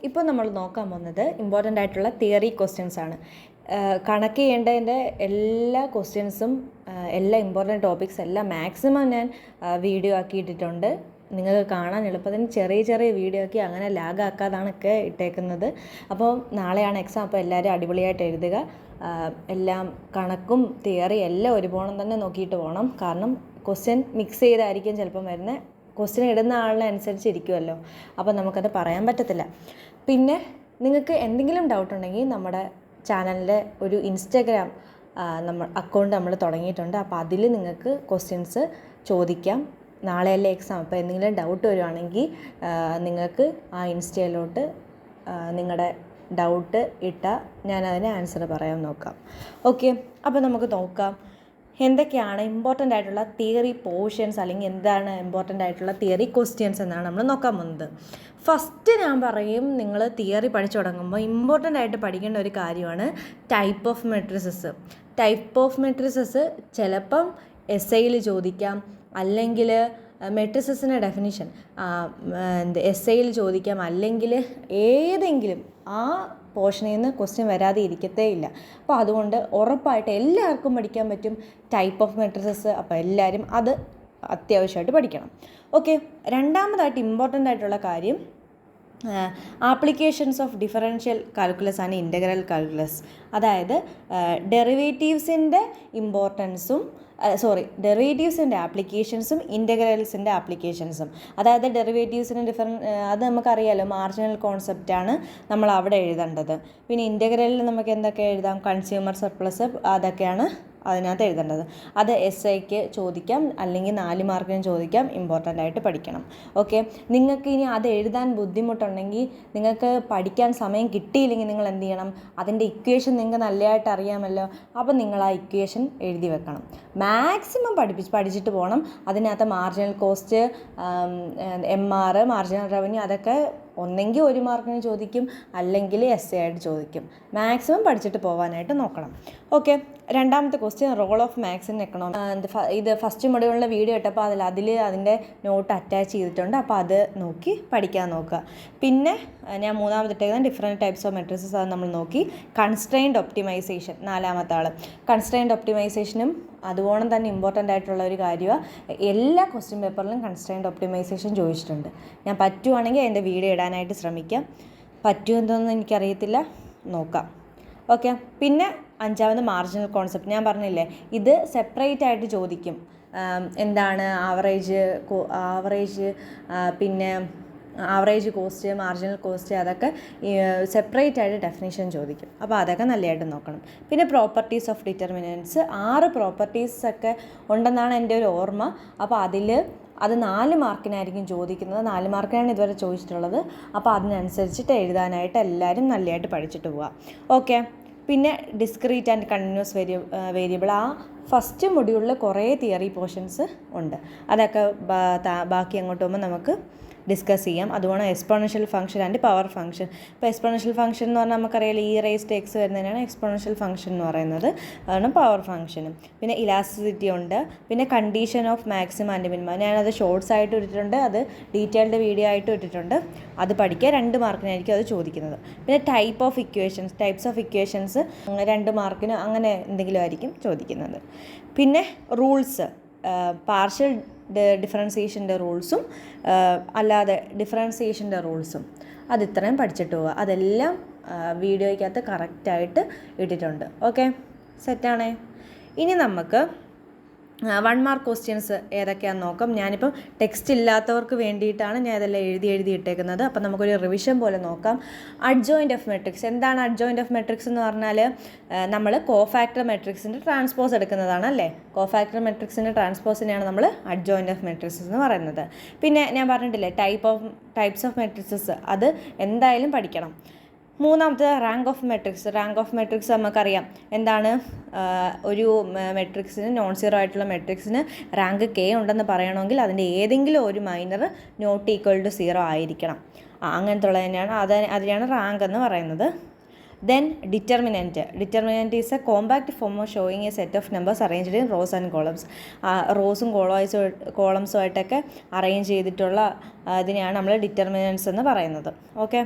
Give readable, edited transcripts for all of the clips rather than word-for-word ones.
ഇപ്പോൾ നമ്മൾ നോക്കാൻ പോകുന്നത് ഇമ്പോർട്ടൻ്റ് ആയിട്ടുള്ള തിയറി ക്വസ്റ്റ്യൻസ് ആണ്. കണക്ക് ചെയ്യേണ്ടതിൻ്റെ എല്ലാ ക്വസ്റ്റ്യൻസും എല്ലാ ഇമ്പോർട്ടൻ്റ് ടോപ്പിക്സ് എല്ലാം മാക്സിമം ഞാൻ വീഡിയോ ആക്കിയിട്ടിട്ടുണ്ട്. നിങ്ങൾക്ക് കാണാൻ എളുപ്പത്തിന് ചെറിയ ചെറിയ വീഡിയോ ആക്കി അങ്ങനെ ലാഗാക്കാതാണ് ഒക്കെ ഇട്ടേക്കുന്നത്. അപ്പോൾ നാളെയാണ് എക്സാം. അപ്പോൾ എല്ലാവരും അടിപൊളിയായിട്ട് എഴുതുക. എല്ലാം കണക്കും തിയറി എല്ലാം ഒരുപോലെ തന്നെ നോക്കിയിട്ട് പോകണം. കാരണം ക്വസ്റ്റ്യൻ മിക്സ് ചെയ്തായിരിക്കും ചിലപ്പം വരുന്നത്. ക്വസ്റ്റ്യൻ ഇടുന്ന ആളിനെ അനുസരിച്ചിരിക്കുമല്ലോ, അപ്പോൾ നമുക്കത് പറയാൻ പറ്റത്തില്ല. പിന്നെ നിങ്ങൾക്ക് എന്തെങ്കിലും ഡൗട്ട് ഉണ്ടെങ്കിൽ നമ്മുടെ ചാനലിൻ്റെ ഒരു ഇൻസ്റ്റാഗ്രാം അക്കൗണ്ട് നമ്മൾ തുടങ്ങിയിട്ടുണ്ട്. അപ്പോൾ അതിൽ നിങ്ങൾക്ക് ക്വസ്റ്റ്യൻസ് ചോദിക്കാം. നാളെയല്ലേ എക്സാം. അപ്പോൾ എന്തെങ്കിലും ഡൗട്ട് വരുവാണെങ്കിൽ നിങ്ങൾക്ക് ആ ഇൻസ്റ്റയിലോട്ട് നിങ്ങളുടെ ഡൗട്ട് ഇട്ടാൽ ഞാനതിന് ആൻസർ പറയാൻ നോക്കാം. ഓക്കെ, അപ്പോൾ നമുക്ക് നോക്കാം എന്തൊക്കെയാണ് ഇമ്പോർട്ടൻ്റ് ആയിട്ടുള്ള തിയറി പോർഷൻസ്, അല്ലെങ്കിൽ എന്താണ് ഇമ്പോർട്ടൻ്റ് ആയിട്ടുള്ള തിയറി ക്വസ്റ്റ്യൻസ് എന്നാണ് നമ്മൾ നോക്കാൻ പോകുന്നത്. ഫസ്റ്റ് ഞാൻ പറയും, നിങ്ങൾ തിയറി പഠിച്ചു തുടങ്ങുമ്പോൾ ഇമ്പോർട്ടൻ്റ് ആയിട്ട് പഠിക്കേണ്ട ഒരു കാര്യമാണ് type of matrices. Type of matrices ചിലപ്പം എസ്സേയിൽ ചോദിക്കാം, അല്ലെങ്കിൽ മെട്രിസസിൻ്റെ ഡെഫിനിഷൻ എസ്സേയിൽ ചോദിക്കാം, അല്ലെങ്കിൽ ഏതെങ്കിലും ആ പോർഷനിൽ നിന്ന് ക്വസ്റ്റ്യൻ വരാതെ ഇരിക്കത്തേ ഇല്ല. അപ്പോൾ അതുകൊണ്ട് ഉറപ്പായിട്ട് എല്ലാവർക്കും പഠിക്കാൻ പറ്റും ടൈപ്പ് ഓഫ് മെട്രിസസ്. അപ്പോൾ എല്ലാവരും അത് അത്യാവശ്യമായിട്ട് പഠിക്കണം. ഓക്കെ, രണ്ടാമതായിട്ട് ഇമ്പോർട്ടൻ്റ് ആയിട്ടുള്ള കാര്യം ആപ്ലിക്കേഷൻസ് ഓഫ് ഡിഫറൻഷ്യൽ കാൽക്കുലസ് ആണ് ഇൻ്റഗ്രൽ കാൽക്കുലസ്. അതായത് ഡെറിവേറ്റീവ്സിൻ്റെ ഇമ്പോർട്ടൻസും ഡെറിവേറ്റീവ്സിൻ്റെ ആപ്ലിക്കേഷൻസും ഇൻ്റഗ്രൽസിൻ്റെ ആപ്ലിക്കേഷൻസും. അതായത് ഡെറിവേറ്റീവ്സിന് അത് നമുക്കറിയാമല്ലോ, മാർജിനൽ കോൺസെപ്റ്റാണ് നമ്മൾ അവിടെ എഴുതേണ്ടത്. പിന്നെ ഇൻ്റഗ്രലിൽ നമുക്ക് എന്തൊക്കെ എഴുതാം, കൺസ്യൂമർ സർപ്ലസ്, അതൊക്കെയാണ് അതിനകത്ത് എഴുതേണ്ടത്. അത് എസ്ഐക്ക് ചോദിക്കാം, അല്ലെങ്കിൽ 4 മാർക്കിനും ചോദിക്കാം. ഇമ്പോർട്ടൻ്റ് ആയിട്ട് പഠിക്കണം. ഓക്കെ, നിങ്ങൾക്ക് ഇനി അത് എഴുതാൻ ബുദ്ധിമുട്ടുണ്ടെങ്കിൽ, നിങ്ങൾക്ക് പഠിക്കാൻ സമയം കിട്ടിയില്ലെങ്കിൽ നിങ്ങൾ എന്ത് ചെയ്യണം, അതിൻ്റെ ഇക്വേഷൻ നിങ്ങൾക്ക് നല്ലതായിട്ട് അറിയാമല്ലോ. അപ്പോൾ നിങ്ങൾ ആ ഇക്വേഷൻ എഴുതി വെക്കണം. മാക്സിമം പഠിച്ചിട്ട് പോകണം. അതിനകത്ത് marginal cost, MR, marginal revenue, അതൊക്കെ ഒന്നെങ്കിൽ 1 മാർക്കിന് ചോദിക്കും, അല്ലെങ്കിൽ എസ് എ ആയിട്ട് ചോദിക്കും. മാക്സിമം പഠിച്ചിട്ട് പോകാനായിട്ട് നോക്കണം. ഓക്കെ, രണ്ടാമത്തെ question role of maths in economics. ഇത് ഫസ്റ്റ് മൊഡ്യൂളിലെ വീഡിയോ ഇട്ടപ്പോൾ അതിൻ്റെ നോട്ട് അറ്റാച്ച് ചെയ്തിട്ടുണ്ട്. അപ്പോൾ അത് നോക്കി പഠിക്കാൻ നോക്കുക. പിന്നെ ഞാൻ മൂന്നാമതിട്ടേക്കുന്നത് ഡിഫറെൻറ്റ് ടൈപ്സ് ഓഫ് മെട്രിസസ്, അത് നമ്മൾ നോക്കി. കൺസ്ട്രെയിൻഡ് ഒപ്റ്റിമൈസേഷൻ, നാലാമത്തെ ആൾ. കൺസ്ട്രെയിൻഡ് ഒപ്റ്റിമൈസേഷനും അതുപോലെ തന്നെ ഇമ്പോർട്ടൻ്റ് ആയിട്ടുള്ള ഒരു കാര്യമാണ്. എല്ലാ ക്വസ്റ്റ്യൻ പേപ്പറിലും കൺസ്ട്രെയിൻഡ് ഒപ്റ്റിമൈസേഷൻ ചോദിച്ചിട്ടുണ്ട്. ഞാൻ പറ്റുവാണെങ്കിൽ എൻ്റെ വീഡിയോ ഇടാനായിട്ട് ശ്രമിക്കാം. പറ്റുമെന്നൊന്നും എനിക്കറിയത്തില്ല, നോക്കാം. ഓക്കെ, പിന്നെ അഞ്ചാമത് മാർജിനൽ കോൺസെപ്റ്റ്. ഞാൻ പറഞ്ഞില്ലേ, ഇത് സെപ്പറേറ്റ് ആയിട്ട് ചോദിക്കും. എന്താണ് ആവറേജ്, പിന്നെ ആവറേജ് കോസ്റ്റ്, മാർജിനൽ കോസ്റ്റ്, അതൊക്കെ സെപ്പറേറ്റ് ആയിട്ട് ഡെഫിനിഷൻ ചോദിക്കും. അപ്പോൾ അതൊക്കെ നല്ലതായിട്ട് നോക്കണം. പിന്നെ പ്രോപ്പർട്ടീസ് ഓഫ് ഡിറ്റർമിനൻറ്റ്സ്, 6 പ്രോപ്പർട്ടീസൊക്കെ ഉണ്ടെന്നാണ് എൻ്റെ ഒരു ഓർമ്മ. അപ്പോൾ അത് 4 മാർക്കിനായിരിക്കും ചോദിക്കുന്നത്. 4 മാർക്കിനാണ് ഇതുവരെ ചോദിച്ചിട്ടുള്ളത്. അപ്പോൾ അതിനനുസരിച്ചിട്ട് എഴുതാനായിട്ട് എല്ലാവരും നല്ലതായിട്ട് പഠിച്ചിട്ട് പോവുക. ഓക്കെ, പിന്നെ ഡിസ്ക്രീറ്റ് ആൻഡ് കണ്ടിന്യൂസ് വേരിയബിൾ, ആ ഫസ്റ്റ് മൊഡ്യൂളിൽ കുറേ തിയറി പോർഷൻസ് ഉണ്ട്. അതൊക്കെ ബാക്കി അങ്ങോട്ട് പോകുമ്പോൾ നമുക്ക് ഡിസ്കസ് ചെയ്യാം. അതുപോലെ exponential function and power function. ഇപ്പോൾ എക്സ്പോണൻഷ്യൽ ഫംഗ്ഷൻ എന്ന് പറഞ്ഞാൽ നമുക്കറിയാം e⁻x വരുന്നതിനാണ് എക്സ്പോണൻഷ്യൽ ഫംഗ്ഷൻ എന്ന് പറയുന്നത്. അതാണ് പവർ ഫംഗ്ഷനും. പിന്നെ ഇലാസ്റ്റിസിറ്റി ഉണ്ട്. പിന്നെ condition of maximum and minimum, ഞാനത് ഷോർട്സ് ആയിട്ട് ഇട്ടിട്ടുണ്ട്, അത് ഡീറ്റെയിൽഡ് വീഡിയോ ആയിട്ട് ഇട്ടിട്ടുണ്ട്. അത് പഠിക്കുക, 2 മാർക്കിനായിരിക്കും അത് ചോദിക്കുന്നത്. പിന്നെ ടൈപ്സ് ഓഫ് ഇക്വേഷൻസ് 2 മാർക്കിന് അങ്ങനെ എന്തെങ്കിലും ആയിരിക്കും ചോദിക്കുന്നത്. പിന്നെ റൂൾസ്, പാർഷ്യൽ ഡിഫറൻസിയേഷൻ്റെ റൂൾസും അല്ലാതെ ഡിഫറൻസിയേഷൻ്റെ റൂൾസും, അത് ഇത്രയും പഠിച്ചിട്ട് പോവുക. അതെല്ലാം വീഡിയോയ്ക്കകത്ത് കറക്റ്റായിട്ട് ഇട്ടിട്ടുണ്ട്. ഓക്കെ, സെറ്റാണേ. ഇനി നമുക്ക് 1 മാർക്ക് ക്വസ്റ്റ്യൻസ് ഏതൊക്കെയാണെന്ന് നോക്കാം. ഞാനിപ്പം ടെക്സ്റ്റ് ഇല്ലാത്തവർക്ക് വേണ്ടിയിട്ടാണ് ഞാൻ ഇതെല്ലാം എഴുതി ഇട്ടേക്കുന്നത്. അപ്പം നമുക്കൊരു റിവിഷൻ പോലെ നോക്കാം. Adjoint of matrix. എന്താണ് അഡ്ജോയിൻ്റ് ഓഫ് മെട്രിക്സ് എന്ന് പറഞ്ഞാൽ, നമ്മൾ കോഫാക്ടർ മെട്രിക്സിൻ്റെ ട്രാൻസ്പോസ് എടുക്കുന്നതാണ് അല്ലേ. കോഫാക്ടർ മെട്രിക്സിൻ്റെ ട്രാൻസ്പോസിനെയാണ് നമ്മൾ അഡ്ജോയിൻ്റ് ഓഫ് മെട്രിക്സ് എന്ന് പറയുന്നത്. പിന്നെ ഞാൻ പറഞ്ഞിട്ടില്ലേ ടൈപ്സ് ഓഫ് മെട്രിക്സസ്, അത് എന്തായാലും പഠിക്കണം. മൂന്നാമത്തെ റാങ്ക് ഓഫ് മെട്രിക്സ് നമുക്കറിയാം. എന്താണ്, ഒരു മെട്രിക്സിന്, നോൺ സീറോ ആയിട്ടുള്ള മെട്രിക്സിന് റാങ്ക് K ഉണ്ടെന്ന് പറയണമെങ്കിൽ അതിൻ്റെ ഏതെങ്കിലും ഒരു മൈനർ നോട്ട് ഈക്വൽ ടു 0 ആയിരിക്കണം. അങ്ങനത്തെ ഉള്ളത് അതിനെയാണ് റാങ്ക് എന്ന് പറയുന്നത്. Then determinant is a compact form of showing a set of numbers arranged in rows and columns. റോസും കോളംസും ആയിട്ടൊക്കെ അറേഞ്ച് ചെയ്തിട്ടുള്ള ഇതിനെയാണ് നമ്മൾ ഡിറ്റർമിനൻറ്റ്സ് എന്ന് പറയുന്നത്. ഓക്കെ,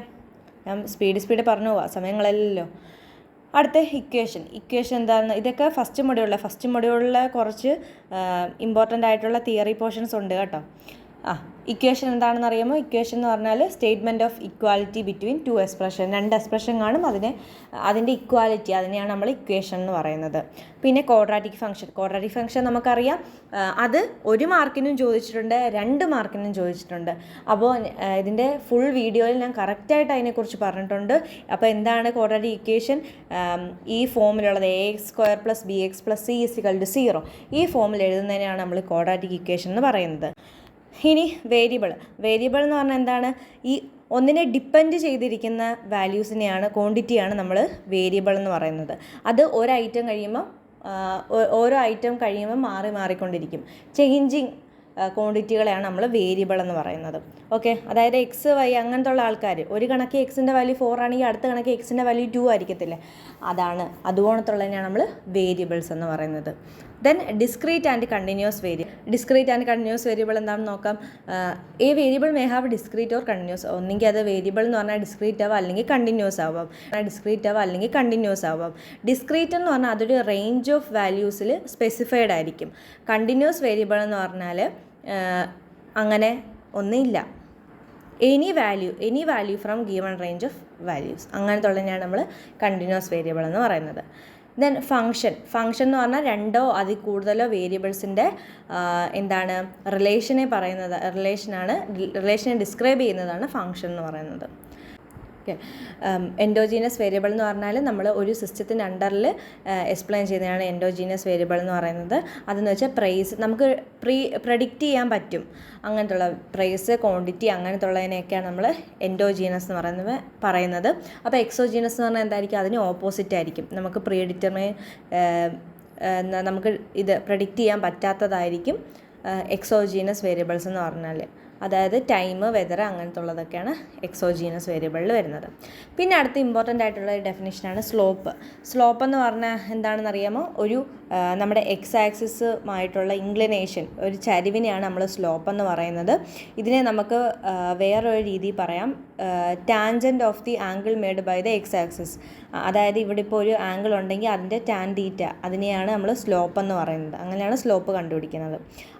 ഞാൻ സ്പീഡ് പറഞ്ഞു പോവാം, സമയങ്ങളല്ലോ. അടുത്ത ഇക്വേഷൻ എന്താണെന്ന്, ഇതൊക്കെ ഫസ്റ്റ് മൊഡ്യൂളിൽ കുറച്ച് ഇമ്പോർട്ടൻ്റ് ആയിട്ടുള്ള തിയറി പോർഷൻസ് ഉണ്ട് കേട്ടോ. ഇക്വേഷൻ എന്താണെന്ന് അറിയാമോ? ഇക്വേഷൻ എന്ന് പറഞ്ഞാൽ statement of equality between two expression, 2 expression കാണും, അതിൻ്റെ ഇക്വാലിറ്റി, അതിനെയാണ് നമ്മൾ ഇക്വേഷൻ എന്ന് പറയുന്നത്. പിന്നെ ക്വാഡ്രാറ്റിക് ഫംഗ്ഷൻ നമുക്കറിയാം, അത് 1 മാർക്കിനും ചോദിച്ചിട്ടുണ്ട്, 2 മാർക്കിനും ചോദിച്ചിട്ടുണ്ട്. അപ്പോൾ ഇതിൻ്റെ ഫുൾ വീഡിയോയിൽ ഞാൻ കറക്റ്റായിട്ട് അതിനെക്കുറിച്ച് പറഞ്ഞിട്ടുണ്ട്. അപ്പോൾ എന്താണ് ക്വാഡ്രാറ്റിക് ഇക്വേഷൻ? ഈ ഫോമിലുള്ളത് ax² + bx + c = 0, ഈ ഫോമിൽ എഴുതുന്നതിനെയാണ് നമ്മൾ ക്വാഡ്രാറ്റിക് ഇക്വേഷൻ എന്ന് പറയുന്നത്. ഇനി വേരിയബിൾ എന്ന് പറഞ്ഞാൽ എന്താണ്? ഈ ഒന്നിനെ ഡിപ്പെൻഡ് ചെയ്തിരിക്കുന്ന വാല്യൂസിനെയാണ്, ക്വാണ്ടിറ്റിയാണ് നമ്മൾ വേരിയബിൾ എന്ന് പറയുന്നത്. അത് ഓരോ ഐറ്റം കഴിയുമ്പോൾ മാറിക്കൊണ്ടിരിക്കും. ചേഞ്ചിങ് ക്വാണ്ടിറ്റികളെയാണ് നമ്മൾ വേരിയബിൾ എന്ന് പറയുന്നത്. ഓക്കെ, അതായത് എക്സ് വൈ അങ്ങനത്തെ ഉള്ള ആൾക്കാർ, ഒരു കണക്ക് എക്സിൻ്റെ വാല്യൂ 4 ആണെങ്കിൽ അടുത്ത കണക്ക് എക്സിൻ്റെ വാല്യൂ 2 ആയിരിക്കത്തില്ലേ, അതുപോലത്തുള്ളതിനെയാണ് നമ്മൾ വേരിയബിൾസ് എന്ന് പറയുന്നത്. Then discrete and continuous variable എന്താണെന്ന് നോക്കാം. A variable may have discrete or continuous. ഒന്നെങ്കിൽ അത് വേരിയബിൾ എന്ന് പറഞ്ഞാൽ ഡിസ്ക്രീറ്റ് ആവാം, അല്ലെങ്കിൽ കണ്ടിന്യൂസ് ആവാം. ഡിസ്ക്രീറ്റ് എന്ന് പറഞ്ഞാൽ അതൊരു റേഞ്ച് ഓഫ് വാല്യൂസിൽ സ്പെസിഫൈഡ് ആയിരിക്കും. കണ്ടിന്യൂസ് വേരിയബിൾ എന്ന് പറഞ്ഞാൽ അങ്ങനെ ഒന്നുമില്ല, any value from given range of values, അങ്ങനത്തെ ഉള്ളതിനെയാണ് നമ്മൾ കണ്ടിന്യൂസ് വേരിയബിൾ എന്ന് പറയുന്നത്. ദെൻ ഫംഗ്ഷൻ എന്ന് പറഞ്ഞാൽ 2 അതിൽ കൂടുതലോ വേരിയബിൾസിൻ്റെ റിലേഷനെ ഡിസ്ക്രൈബ് ചെയ്യുന്നതാണ് ഫംഗ്ഷൻ എന്ന് പറയുന്നത്. ഓക്കെ, എൻഡോജീനസ് വേരിയബിൾ എന്ന് പറഞ്ഞാൽ നമ്മൾ ഒരു സിസ്റ്റത്തിൻ്റെ അണ്ടറിൽ എക്സ്പ്ലെയിൻ ചെയ്യുന്നതാണ് എൻഡോജീനസ് വേരിയബിൾ എന്ന് പറയുന്നത്. അതെന്ന് വെച്ചാൽ പ്രൈസ് നമുക്ക് പ്രഡിക്റ്റ് ചെയ്യാൻ പറ്റും, അങ്ങനത്തുള്ള പ്രൈസ്, ക്വാണ്ടിറ്റി, അങ്ങനത്തെ ഉള്ളതിനെയൊക്കെയാണ് നമ്മൾ എൻഡോജീനസ് എന്ന് പറയുന്നത്. അപ്പോൾ എക്സോജീനസ് എന്ന് പറഞ്ഞാൽ എന്തായിരിക്കും? അതിന് ഓപ്പോസിറ്റ് ആയിരിക്കും. നമുക്ക് നമുക്ക് ഇത് പ്രഡിക്റ്റ് ചെയ്യാൻ പറ്റാത്തതായിരിക്കും എക്സോജീനസ് വേരിയബിൾസ് എന്ന് പറഞ്ഞാൽ. അതായത് ടൈം, വെതർ, അങ്ങനത്തെ ഉള്ളതൊക്കെയാണ് എക്സോജീനസ് വേരിയബിളിൽ വരുന്നത്. പിന്നെ അടുത്ത ഇമ്പോർട്ടൻ്റ് ആയിട്ടുള്ള ഡെഫിനിഷനാണ് സ്ലോപ്പ് എന്ന് പറഞ്ഞാൽ എന്താണെന്ന് അറിയാമോ? നമ്മുടെ എക്സ് ആക്സിസുമായിട്ടുള്ള ഇൻക്ലിനേഷൻ, ഒരു ചരിവിനെയാണ് നമ്മൾ സ്ലോപ്പ് എന്ന് പറയുന്നത്. ഇതിനെ നമുക്ക് വേറൊരു രീതി പറയാം, tangent of the angle made by the x axis. അതായത് ഇവിടെ ഇപ്പോൾ ഒരു ആംഗിൾ ഉണ്ടെങ്കിൽ അതിൻ്റെ ടാൻ തീറ്റ, അതിനെയാണ് നമ്മൾ സ്ലോപ്പ് എന്ന് പറയുന്നത്. അങ്ങനെയാണ് സ്ലോപ്പ് കണ്ടുപിടിക്കുന്നത്.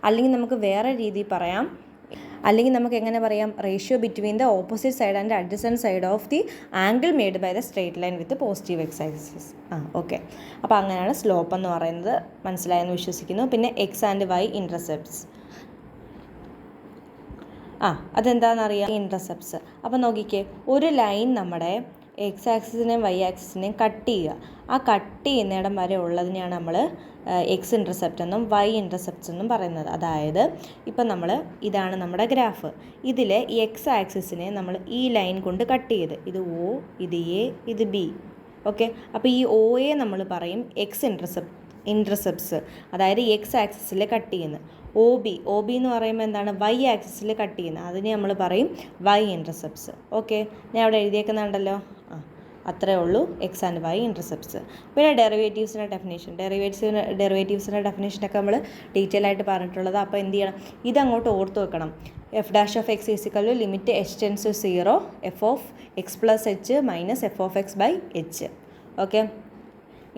അല്ലെങ്കിൽ നമുക്ക് വേറെ രീതി പറയാം, അല്ലെങ്കിൽ നമുക്ക് എങ്ങനെ പറയാം? Ratio between the opposite side and adjacent side of the angle made by the straight line with positive x axis. Okay, അപ്പോൾ അങ്ങനെയാണ് സ്ലോപ്പ് എന്ന് പറയുന്നത്. മനസ്സിലായെന്ന് വിശ്വസിക്കുന്നു. പിന്നെ എക്സ് ആൻഡ് വൈ ഇൻ്റർസെപ്റ്റ്സ്. അതെന്താണെന്നറിയാം, ഇൻ്റർസെപ്റ്റ്സ്. അപ്പോൾ നോക്കിക്കേ, ഒരു ലൈൻ നമ്മുടെ എക്സ് ആക്സിസിനെയും വൈ ആക്സിസിനെയും കട്ട് ചെയ്യുക. ആ കട്ട് ചെയ്യുന്നിടം വരെ ഉള്ളതിനെയാണ് നമ്മൾ എക്സ് ഇൻ്റർസെപ്റ്റ് എന്നും വൈ ഇൻ്റർസെപ്റ്റ്സ് എന്നും പറയുന്നത്. അതായത് ഇപ്പം ഇതാണ് നമ്മുടെ ഗ്രാഫ്. ഇതിൽ ഈ എക്സ് ആക്സിസിനെ നമ്മൾ ഈ ലൈൻ കൊണ്ട് കട്ട് ചെയ്ത്, ഇത് ഒ, ഇത് എ, ഇത് ബി. ഓക്കെ, അപ്പോൾ ഈ ഒ എ നമ്മൾ പറയും എക്സ് ഇൻ്റർസെപ്റ്റ്സ്, അതായത് എക്സ് ആക്സിസിൽ കട്ട് ചെയ്യുന്നത്. ഒ ബി എന്ന് പറയുമ്പോൾ എന്താണ്? വൈ ആക്സിസിൽ കട്ട് ചെയ്യുന്നത്, അതിനെ നമ്മൾ പറയും വൈ ഇൻ്റർസെപ്റ്റ്സ്. ഓക്കെ, ഞാൻ അവിടെ എഴുതിയേക്കുന്നുണ്ടല്ലോ. അത്രേ ഉള്ളൂ എക്സ് ആൻഡ് വൈ ഇൻ്റർസെപ്റ്റ്സ്. പിന്നെ ഡെറിവേറ്റീവ്സിൻ്റെ ഡെഫിനേഷനൊക്കെ നമ്മൾ ഡീറ്റെയിൽ ആയിട്ട് പറഞ്ഞിട്ടുള്ളത്. അപ്പോൾ എന്ത് ചെയ്യണം? ഇതങ്ങോട്ട് ഓർത്ത് വെക്കണം. f(x) limit h → 0 f(x + h - f(x/h). Okay,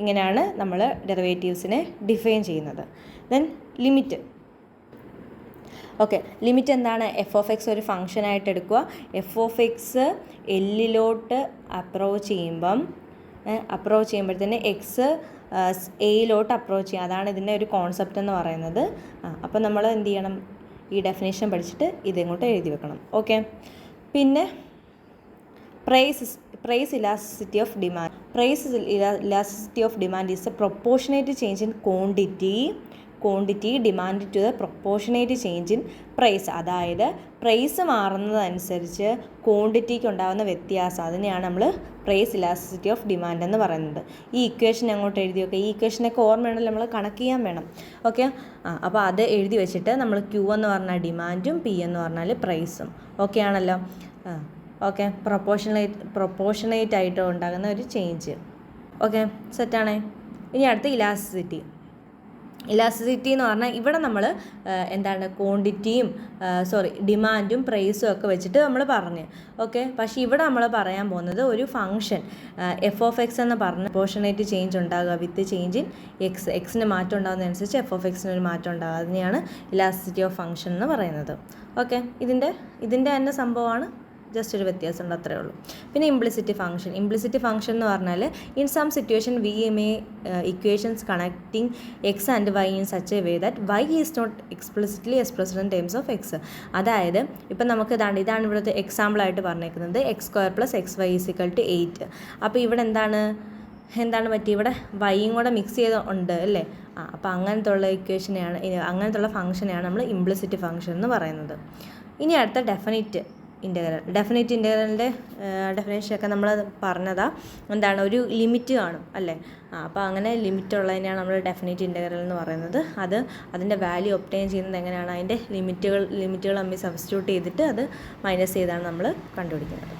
ഇങ്ങനെയാണ് നമ്മൾ ഡെറിവേറ്റീവ്സിനെ ഡിഫൈൻ ചെയ്യുന്നത്. Then limit. ഓക്കെ, ലിമിറ്റ് എന്താണ്? f(x) ഒരു ഫംഗ്ഷനായിട്ട് എടുക്കുക. f(x) എല്ലിലോട്ട് അപ്രോച്ച് ചെയ്യുമ്പോഴത്തേന് എക്സ് എയിലോട്ട് അപ്രോച്ച് ചെയ്യുക. അതാണ് ഇതിൻ്റെ ഒരു കോൺസെപ്റ്റ് എന്ന് പറയുന്നത്. അപ്പോൾ നമ്മൾ എന്ത് ചെയ്യണം? ഈ ഡെഫിനേഷൻ പഠിച്ചിട്ട് ഇതിങ്ങോട്ട് എഴുതി വെക്കണം. ഓക്കെ, പിന്നെ price elasticity of demand is a proportionate change in quantity demand to the proportionate change in price. അതായത് പ്രൈസ് മാറുന്നതനുസരിച്ച് ക്വാണ്ടിറ്റിക്ക് ഉണ്ടാകുന്ന വ്യത്യാസം, അതിനെയാണ് നമ്മൾ പ്രൈസ് ഇലാസ്റ്റിസിറ്റി ഓഫ് ഡിമാൻഡ് എന്ന് പറയുന്നത്. ഈ ഇക്വേഷൻ അങ്ങോട്ട് എഴുതി വെക്കുക. ഈ ഇക്വേഷനൊക്കെ ഓർമ്മയുണ്ടല്ലോ, നമ്മൾ കണക്ക് ചെയ്യാൻ വേണം. ഓക്കെ, അപ്പോൾ അത് എഴുതി വെച്ചിട്ട് നമ്മൾ Q എന്ന് പറഞ്ഞാൽ ഡിമാൻഡും P എന്ന് പറഞ്ഞാൽ പ്രൈസും. ഓക്കെ ആണല്ലോ? ഓക്കെ, പ്രൊപ്പോർഷനേറ്റ് ആയിട്ട് ഉണ്ടാകുന്ന ഒരു ചേഞ്ച്. ഓക്കെ, സെറ്റാണേ. ഇനി അടുത്ത ഇലാസ്റ്റിസിറ്റി. ഇലാസ്റ്റിസിറ്റി എന്ന് പറഞ്ഞാൽ ഇവിടെ നമ്മൾ എന്താണ് ക്വാണ്ടിറ്റിയും ഡിമാൻഡും പ്രൈസും ഒക്കെ വെച്ചിട്ട് നമ്മൾ പറഞ്ഞ് ഓക്കെ. പക്ഷേ ഇവിടെ നമ്മൾ പറയാൻ പോകുന്നത് ഒരു ഫംഗ്ഷൻ എഫ് ഓഫ് എക്സ് എന്ന് പറഞ്ഞ പ്രൊപ്പോർഷനേറ്റ് ചേഞ്ച് ഉണ്ടാകുക വിത്ത് ചേഞ്ച് ഇൻ എക്സ്, എക്സിന് മാറ്റം ഉണ്ടാകുന്നതനുസരിച്ച് എഫ് ഓഫ് എക്സിന് ഒരു മാറ്റം ഉണ്ടാകുക, അതിനെയാണ് ഇലാസ്റ്റിസിറ്റി ഓഫ് ഫംഗ്ഷൻ എന്ന് പറയുന്നത്. ഓക്കെ, ഇതിൻ്റെ തന്നെ സംഭവമാണ്, ജസ്റ്റ് ഒരു വ്യത്യാസമുണ്ട്, അത്രയേ ഉള്ളൂ. പിന്നെ ഇംപ്ലിസിറ്റ് ഫംഗ്ഷൻ എന്ന് പറഞ്ഞാൽ in some situation we may equations connecting x and y in such a way that y is not explicitly expressed in terms of x. അതായത് ഇപ്പം നമുക്ക് ഇതാണ് ഇവിടുത്തെ എക്സാമ്പിളായിട്ട് പറഞ്ഞേക്കുന്നത് x² + xy = 8. അപ്പോൾ ഇവിടെ എന്താണ് പറ്റി, ഇവിടെ വൈയും കൂടെ മിക്സ് ചെയ്ത് ഉണ്ട് അല്ലേ. അപ്പോൾ അങ്ങനത്തെ ഉള്ള ഇക്വേഷനെയാണ്, അങ്ങനത്തെ ഉള്ള ഫംഗ്ഷനെയാണ് നമ്മൾ ഇംപ്ലിസിറ്റ് ഫംഗ്ഷൻ എന്ന് പറയുന്നത്. ഇനി അടുത്ത ഡെഫിനിറ്റ് ഇൻ്റഗ്രലിൻ്റെ ഡെഫിനേഷനൊക്കെ നമ്മൾ പറഞ്ഞതാ, എന്താണ് ഒരു ലിമിറ്റ് കാണും അല്ലേ. അപ്പോൾ അങ്ങനെ ലിമിറ്റ് ഉള്ളതിനെയാണ് നമ്മൾ ഡെഫിനിറ്റ് ഇൻ്റഗ്രൽ എന്ന് പറയുന്നത്. അതിൻ്റെ വാല്യൂ ഒബ്റ്റെയിൻ ചെയ്യുന്നത് എങ്ങനെയാണ്, അതിൻ്റെ ലിമിറ്റുകൾ തമ്മിൽ സബ്സ്റ്റിറ്റ്യൂട്ട് ചെയ്തിട്ട് അത് മൈനസ് ചെയ്താണ് നമ്മൾ കണ്ടുപിടിക്കുന്നത്.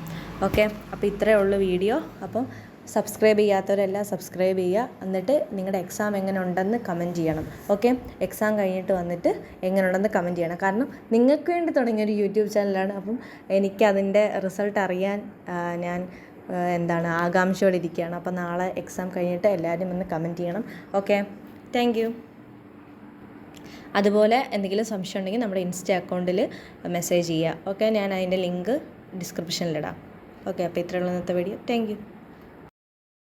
ഓക്കെ, അപ്പോൾ ഇത്രയേ ഉള്ളൂ വീഡിയോ. അപ്പം സബ്സ്ക്രൈബ് ചെയ്യാത്തവരെല്ലാം സബ്സ്ക്രൈബ് ചെയ്യുക, എന്നിട്ട് നിങ്ങളുടെ എക്സാം എങ്ങനെ ഉണ്ടെന്ന് കമൻറ്റ് ചെയ്യണം. ഓക്കെ, എക്സാം കഴിഞ്ഞിട്ട് വന്നിട്ട് എങ്ങനെ ഉണ്ടെന്ന് കമൻറ്റ് ചെയ്യണം. കാരണം നിങ്ങൾക്ക് വേണ്ടി തുടങ്ങിയൊരു യൂട്യൂബ് ചാനലാണ്. അപ്പം എനിക്കതിൻ്റെ റിസൾട്ട് അറിയാൻ ഞാൻ ആകാംക്ഷയോടെ ഇരിക്കുകയാണ്. അപ്പോൾ നാളെ എക്സാം കഴിഞ്ഞിട്ട് എല്ലാവരും ഒന്ന് കമൻറ്റ് ചെയ്യണം. Okay, thank you. അതുപോലെ എന്തെങ്കിലും സംശയം ഉണ്ടെങ്കിൽ നമ്മുടെ ഇൻസ്റ്റാ അക്കൗണ്ടിൽ മെസ്സേജ് ചെയ്യുക. ഓക്കെ, ഞാൻ അതിൻ്റെ ലിങ്ക് ഡിസ്ക്രിപ്ഷനിലിടാം. ഓക്കെ, അപ്പോൾ ഇത്രയുള്ള ഇന്നത്തെ വീഡിയോ. Thank you.